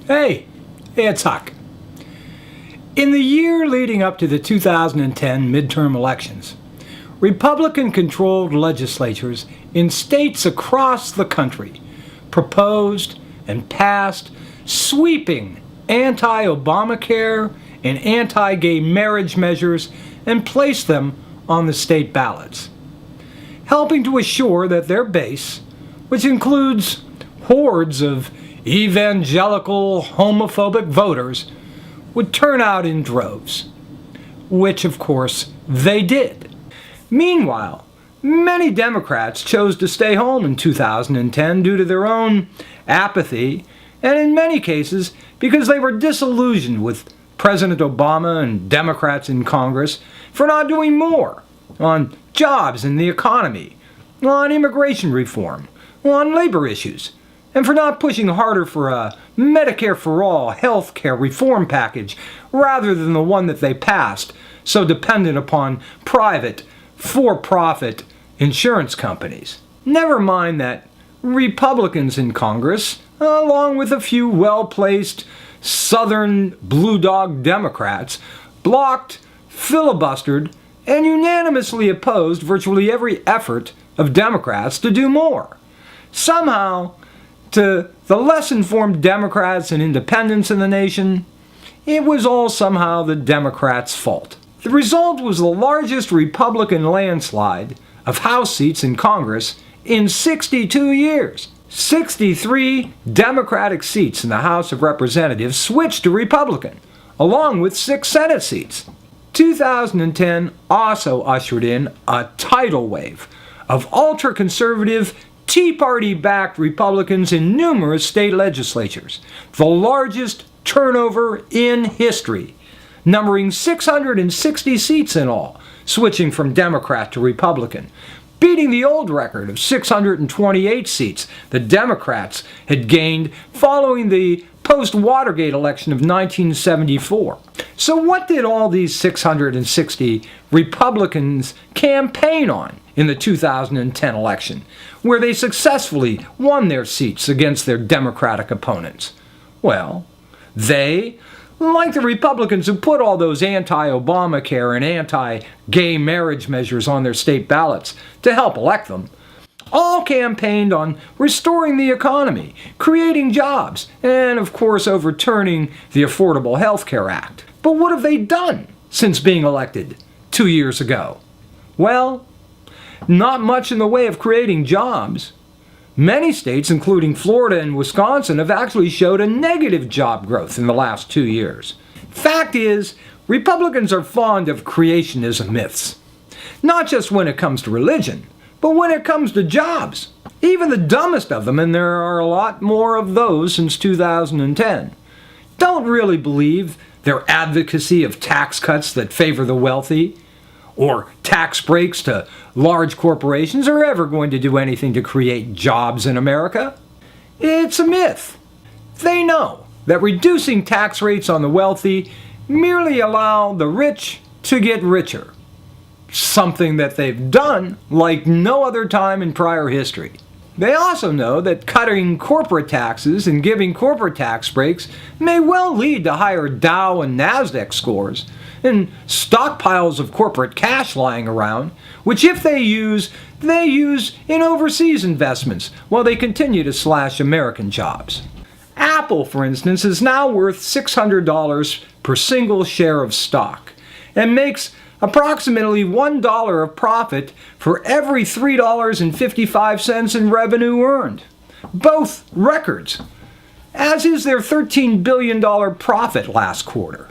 Hey, it's Huck. In the year leading up to the 2010 midterm elections, Republican-controlled legislatures in states across the country proposed and passed sweeping anti-Obamacare and anti-gay marriage measures and placed them on the state ballots, helping to assure that their base, which includes hordes of evangelical, homophobic voters, would turn out in droves, which of course they did. Meanwhile, many Democrats chose to stay home in 2010 due to their own apathy, and in many cases because they were disillusioned with President Obama and Democrats in Congress for not doing more on jobs and the economy, on immigration reform, on labor issues, and for not pushing harder for a Medicare for all health care reform package rather than the one that they passed, so dependent upon private, for-profit insurance companies. Never mind that Republicans in Congress, along with a few well-placed Southern Blue Dog Democrats, blocked, filibustered, and unanimously opposed virtually every effort of Democrats to do more. Somehow, to the less informed Democrats and independents in the nation, it was all somehow the Democrats' fault. The result was the largest Republican landslide of House seats in Congress in 62 years. 63 Democratic seats in the House of Representatives switched to Republican, along with 6 Senate seats. 2010 also ushered in a tidal wave of ultra-conservative, Tea Party-backed Republicans in numerous state legislatures, the largest turnover in history, numbering 660 seats in all, switching from Democrat to Republican, beating the old record of 628 seats the Democrats had gained following the post-Watergate election of 1974. So what did all these 660 Republicans campaign on in the 2010 election, where they successfully won their seats against their Democratic opponents? Well, they, like the Republicans who put all those anti-Obamacare and anti-gay marriage measures on their state ballots to help elect them, all campaigned on restoring the economy, creating jobs, and of course overturning the Affordable Health Care Act. But what have they done since being elected 2 years ago? Well, not much in the way of creating jobs. Many states, including Florida and Wisconsin, have actually showed a negative job growth in the last 2 years. Fact is, Republicans are fond of creationism myths. Not just when it comes to religion, but when it comes to jobs. Even the dumbest of them, and there are a lot more of those since 2010, don't really believe their advocacy of tax cuts that favor the wealthy, or tax breaks to large corporations are ever going to do anything to create jobs in America. It's a myth. They know that reducing tax rates on the wealthy merely allow the rich to get richer, something that they've done like no other time in prior history. They also know that cutting corporate taxes and giving corporate tax breaks may well lead to higher Dow and NASDAQ scores, and stockpiles of corporate cash lying around, which if they use in overseas investments while they continue to slash American jobs. Apple, for instance, is now worth $600 per single share of stock and makes approximately $1 of profit for every $3.55 in revenue earned. Both records, as is their $13 billion profit last quarter.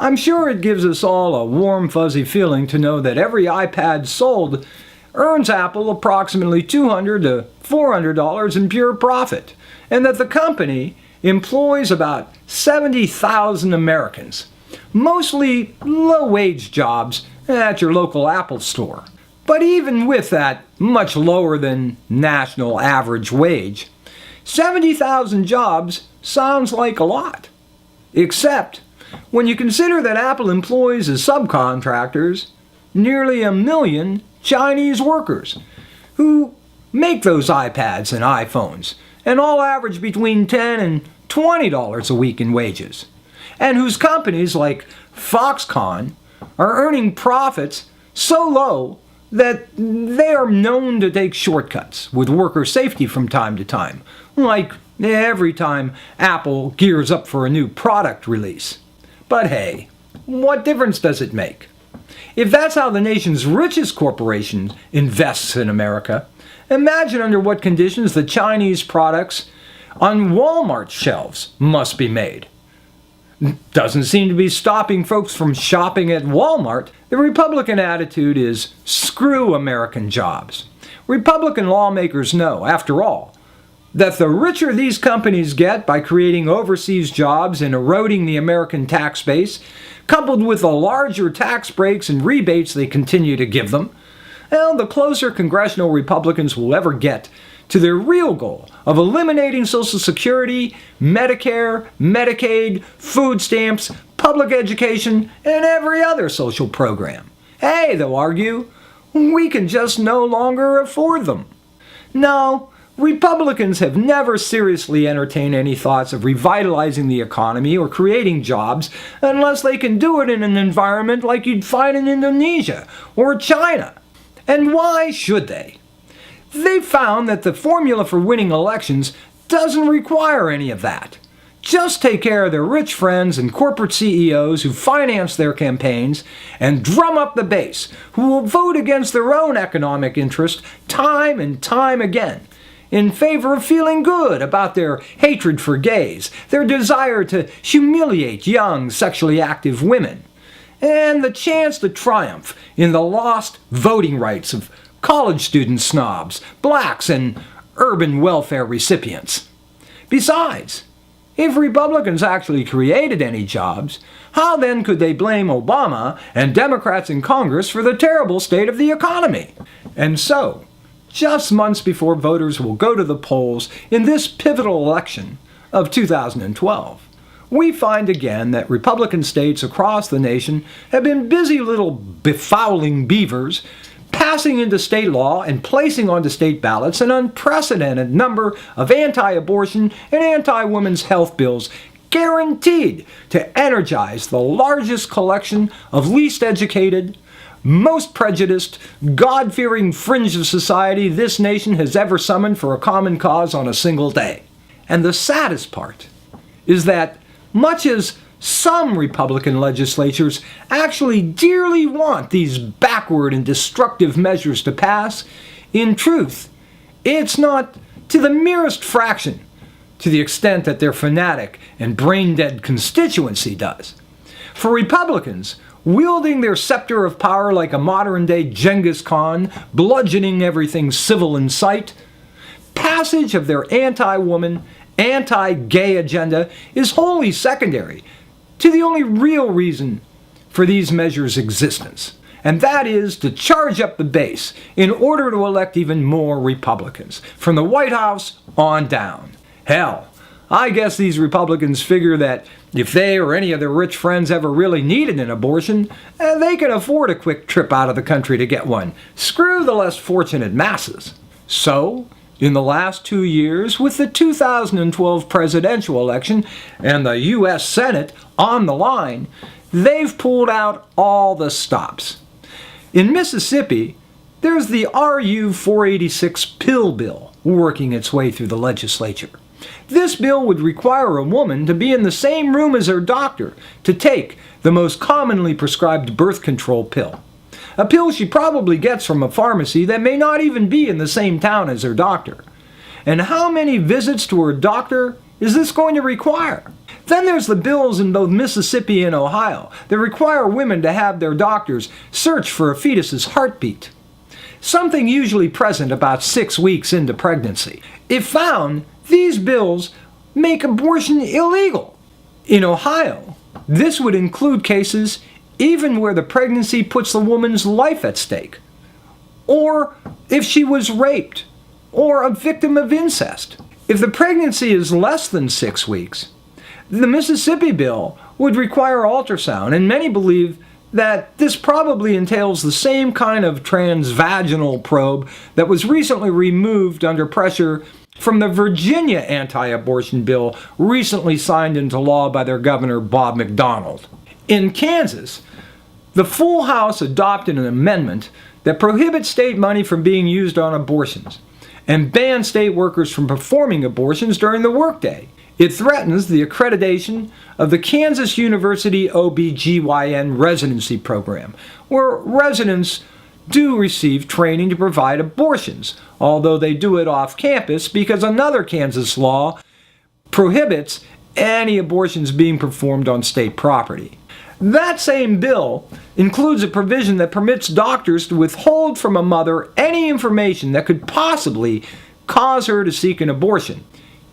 I'm sure it gives us all a warm, fuzzy feeling to know that every iPad sold earns Apple approximately $200 to $400 in pure profit, and that the company employs about 70,000 Americans, mostly low-wage jobs at your local Apple store. But even with that much lower than national average wage, 70,000 jobs sounds like a lot. Except when you consider that Apple employs as subcontractors nearly 1 million Chinese workers who make those iPads and iPhones, and all average between 10 and $20 a week in wages, and whose companies like Foxconn are earning profits so low that they are known to take shortcuts with worker safety from time to time, like every time Apple gears up for a new product release. But hey, what difference does it make? If that's how the nation's richest corporation invests in America, imagine under what conditions the Chinese products on Walmart shelves must be made. Doesn't seem to be stopping folks from shopping at Walmart. The Republican attitude is screw American jobs. Republican lawmakers know, after all, that the richer these companies get by creating overseas jobs and eroding the American tax base, coupled with the larger tax breaks and rebates they continue to give them, well, the closer congressional Republicans will ever get to their real goal of eliminating Social Security, Medicare, Medicaid, food stamps, public education, and every other social program. Hey, they'll argue, we can just no longer afford them. No, Republicans have never seriously entertained any thoughts of revitalizing the economy or creating jobs unless they can do it in an environment like you'd find in Indonesia or China. And why should they? They found that the formula for winning elections doesn't require any of that. Just take care of their rich friends and corporate CEOs who finance their campaigns and drum up the base, who will vote against their own economic interest time and time again, in favor of feeling good about their hatred for gays, their desire to humiliate young sexually active women, and the chance to triumph in the lost voting rights of college student snobs, blacks, and urban welfare recipients. Besides, if Republicans actually created any jobs, how then could they blame Obama and Democrats in Congress for the terrible state of the economy? And so, just months before voters will go to the polls in this pivotal election of 2012, we find again that Republican states across the nation have been busy little befouling beavers passing into state law and placing onto state ballots an unprecedented number of anti-abortion and anti-women's health bills guaranteed to energize the largest collection of least educated, most prejudiced, God-fearing fringe of society this nation has ever summoned for a common cause on a single day. And the saddest part is that much as some Republican legislatures actually dearly want these backward and destructive measures to pass, in truth, it's not to the merest fraction to the extent that their fanatic and brain-dead constituency does. For Republicans, wielding their scepter of power like a modern-day Genghis Khan, bludgeoning everything civil in sight, passage of their anti-woman, anti-gay agenda is wholly secondary to the only real reason for these measures' existence, and that is to charge up the base in order to elect even more Republicans, from the White House on down. Hell, I guess these Republicans figure that if they or any of their rich friends ever really needed an abortion, they can afford a quick trip out of the country to get one. Screw the less fortunate masses. So, in the last 2 years, with the 2012 presidential election and the U.S. Senate on the line, they've pulled out all the stops. In Mississippi, there's the RU 486 pill bill working its way through the legislature. This bill would require a woman to be in the same room as her doctor to take the most commonly prescribed birth control pill. A pill she probably gets from a pharmacy that may not even be in the same town as her doctor. And how many visits to her doctor is this going to require? Then there's the bills in both Mississippi and Ohio that require women to have their doctors search for a fetus's heartbeat, something usually present about 6 weeks into pregnancy. If found, these bills make abortion illegal. In Ohio, this would include cases even where the pregnancy puts the woman's life at stake, or if she was raped, or a victim of incest. If the pregnancy is less than 6 weeks, the Mississippi bill would require ultrasound, and many believe that this probably entails the same kind of transvaginal probe that was recently removed under pressure from the Virginia anti-abortion bill recently signed into law by their governor, Bob McDonnell. In Kansas, the full House adopted an amendment that prohibits state money from being used on abortions and bans state workers from performing abortions during the workday. It threatens the accreditation of the Kansas University OB/GYN residency program, where residents do receive training to provide abortions, although they do it off campus because another Kansas law prohibits any abortions being performed on state property. That same bill includes a provision that permits doctors to withhold from a mother any information that could possibly cause her to seek an abortion.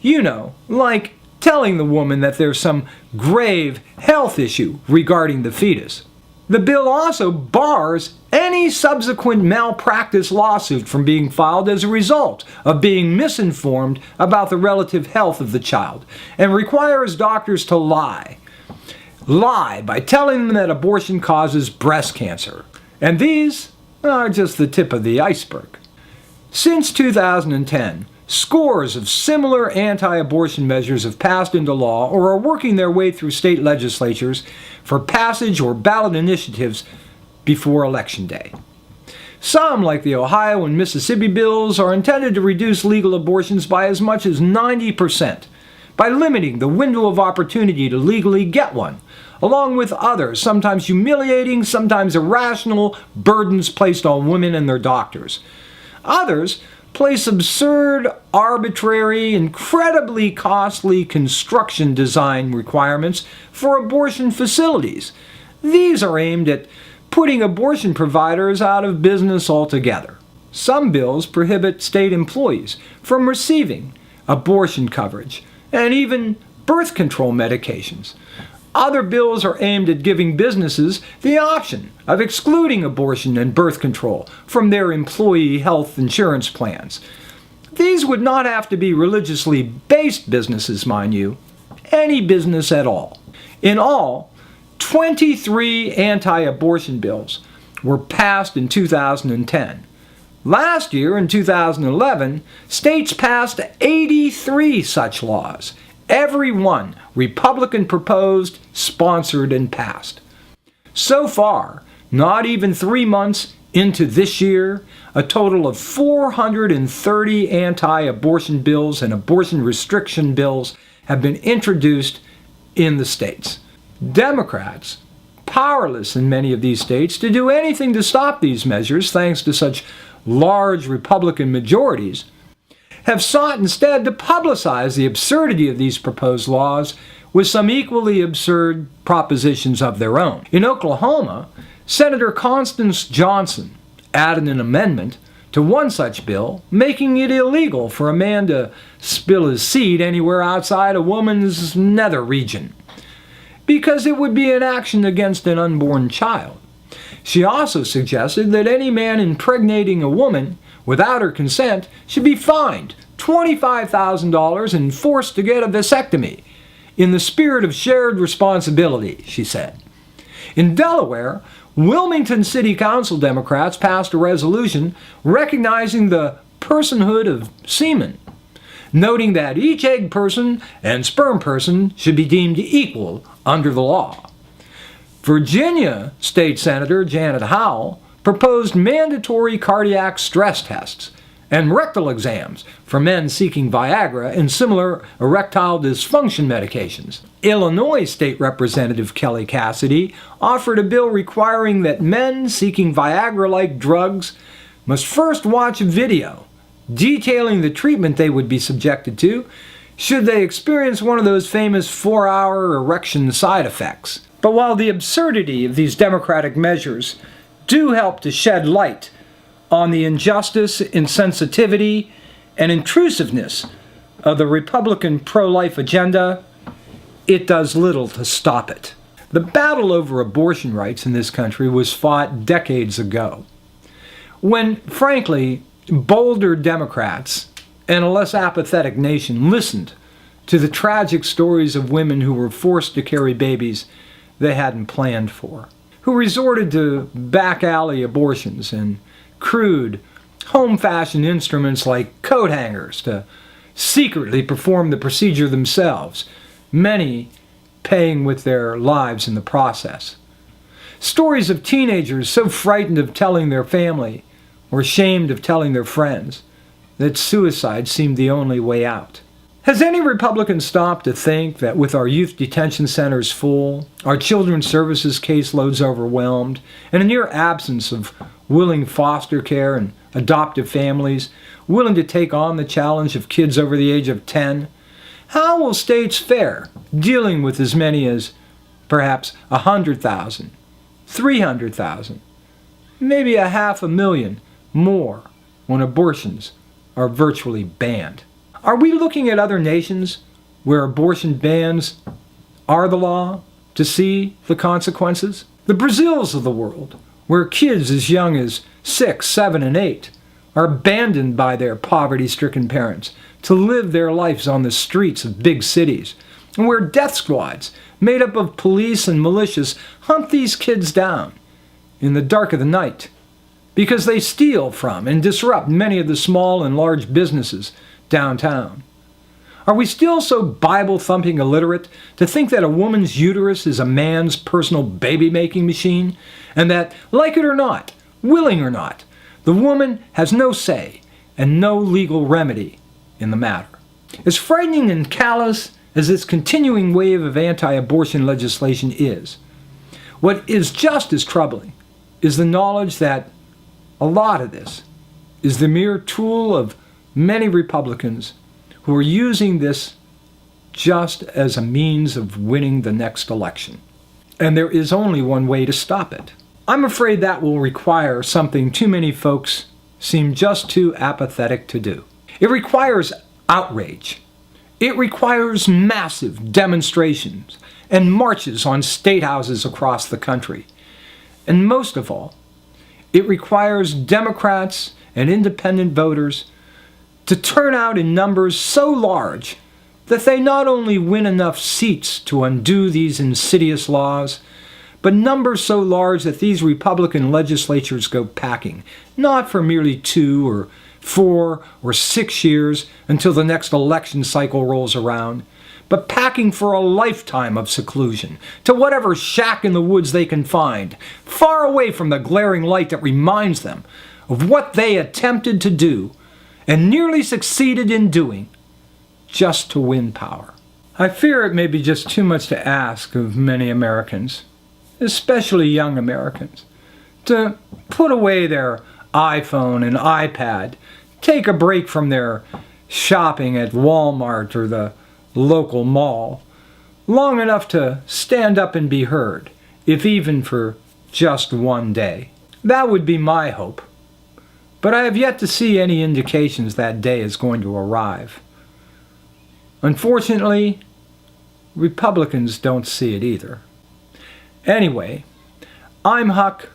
You know, like telling the woman that there's some grave health issue regarding the fetus. The bill also bars any subsequent malpractice lawsuit from being filed as a result of being misinformed about the relative health of the child, and requires doctors to lie by telling them that abortion causes breast cancer. And these are just the tip of the iceberg. Since 2010, scores of similar anti-abortion measures have passed into law or are working their way through state legislatures for passage or ballot initiatives before Election Day. Some, like the Ohio and Mississippi bills, are intended to reduce legal abortions by as much as 90% by limiting the window of opportunity to legally get one, along with others, sometimes humiliating, sometimes irrational, burdens placed on women and their doctors. Others place absurd, arbitrary, incredibly costly construction design requirements for abortion facilities. These are aimed at putting abortion providers out of business altogether. Some bills prohibit state employees from receiving abortion coverage and even birth control medications. Other bills are aimed at giving businesses the option of excluding abortion and birth control from their employee health insurance plans. These would not have to be religiously based businesses, mind you, any business at all. In all, 23 anti-abortion bills were passed in 2010. Last year, in 2011, states passed 83 such laws, every one Republican-proposed, sponsored, and passed. So far, not even 3 months into this year, a total of 430 anti-abortion bills and abortion restriction bills have been introduced in the states. Democrats, powerless in many of these states to do anything to stop these measures thanks to such large Republican majorities, have sought instead to publicize the absurdity of these proposed laws with some equally absurd propositions of their own. In Oklahoma, Senator Constance Johnson added an amendment to one such bill, making it illegal for a man to spill his seed anywhere outside a woman's nether region, because it would be an action against an unborn child. She also suggested that any man impregnating a woman without her consent should be fined $25,000 and forced to get a vasectomy, in the spirit of shared responsibility, she said. In Delaware, Wilmington City Council Democrats passed a resolution recognizing the personhood of semen, noting that each egg person and sperm person should be deemed equal under the law. Virginia State Senator Janet Howell proposed mandatory cardiac stress tests and rectal exams for men seeking Viagra and similar erectile dysfunction medications. Illinois State Representative Kelly Cassidy offered a bill requiring that men seeking Viagra-like drugs must first watch a video detailing the treatment they would be subjected to should they experience one of those famous 4-hour erection side effects. But while the absurdity of these democratic measures do help to shed light on the injustice, insensitivity, and intrusiveness of the Republican pro-life agenda, it does little to stop it. The battle over abortion rights in this country was fought decades ago, when, frankly, bolder Democrats and a less apathetic nation listened to the tragic stories of women who were forced to carry babies they hadn't planned for, who resorted to back-alley abortions and crude, home-fashioned instruments like coat hangers to secretly perform the procedure themselves, many paying with their lives in the process. Stories of teenagers so frightened of telling their family or ashamed of telling their friends that suicide seemed the only way out. Has any Republican stopped to think that with our youth detention centers full, our children's services caseloads overwhelmed, and a near absence of willing foster care and adoptive families willing to take on the challenge of kids over the age of 10, how will states fare dealing with as many as perhaps 100,000, 300,000, maybe 500,000 more when abortions are virtually banned? Are we looking at other nations where abortion bans are the law to see the consequences? The Brazils of the world, where kids as young as 6, 7, and 8 are abandoned by their poverty-stricken parents to live their lives on the streets of big cities, and where death squads made up of police and militias hunt these kids down in the dark of the night because they steal from and disrupt many of the small and large businesses downtown. Are we still so Bible-thumping illiterate to think that a woman's uterus is a man's personal baby-making machine, and that, like it or not, willing or not, the woman has no say and no legal remedy in the matter? As frightening and callous as this continuing wave of anti-abortion legislation is, what is just as troubling is the knowledge that a lot of this is the mere tool of many Republicans who are using this just as a means of winning the next election. And there is only one way to stop it. I'm afraid that will require something too many folks seem just too apathetic to do. It requires outrage. It requires massive demonstrations and marches on state houses across the country. And most of all, it requires Democrats and independent voters to turn out in numbers so large that they not only win enough seats to undo these insidious laws, but numbers so large that these Republican legislatures go packing, not for merely 2 or 4 or 6 years until the next election cycle rolls around, but packing for a lifetime of seclusion to whatever shack in the woods they can find, far away from the glaring light that reminds them of what they attempted to do and nearly succeeded in doing, just to win power. I fear it may be just too much to ask of many Americans, especially young Americans, to put away their iPhone and iPad, take a break from their shopping at Walmart or the local mall, long enough to stand up and be heard, if even for just one day. That would be my hope. But I have yet to see any indications that day is going to arrive. Unfortunately, Republicans don't see it either. Anyway, I'm Huck.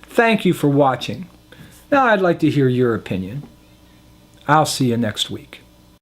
Thank you for watching. Now I'd like to hear your opinion. I'll see you next week.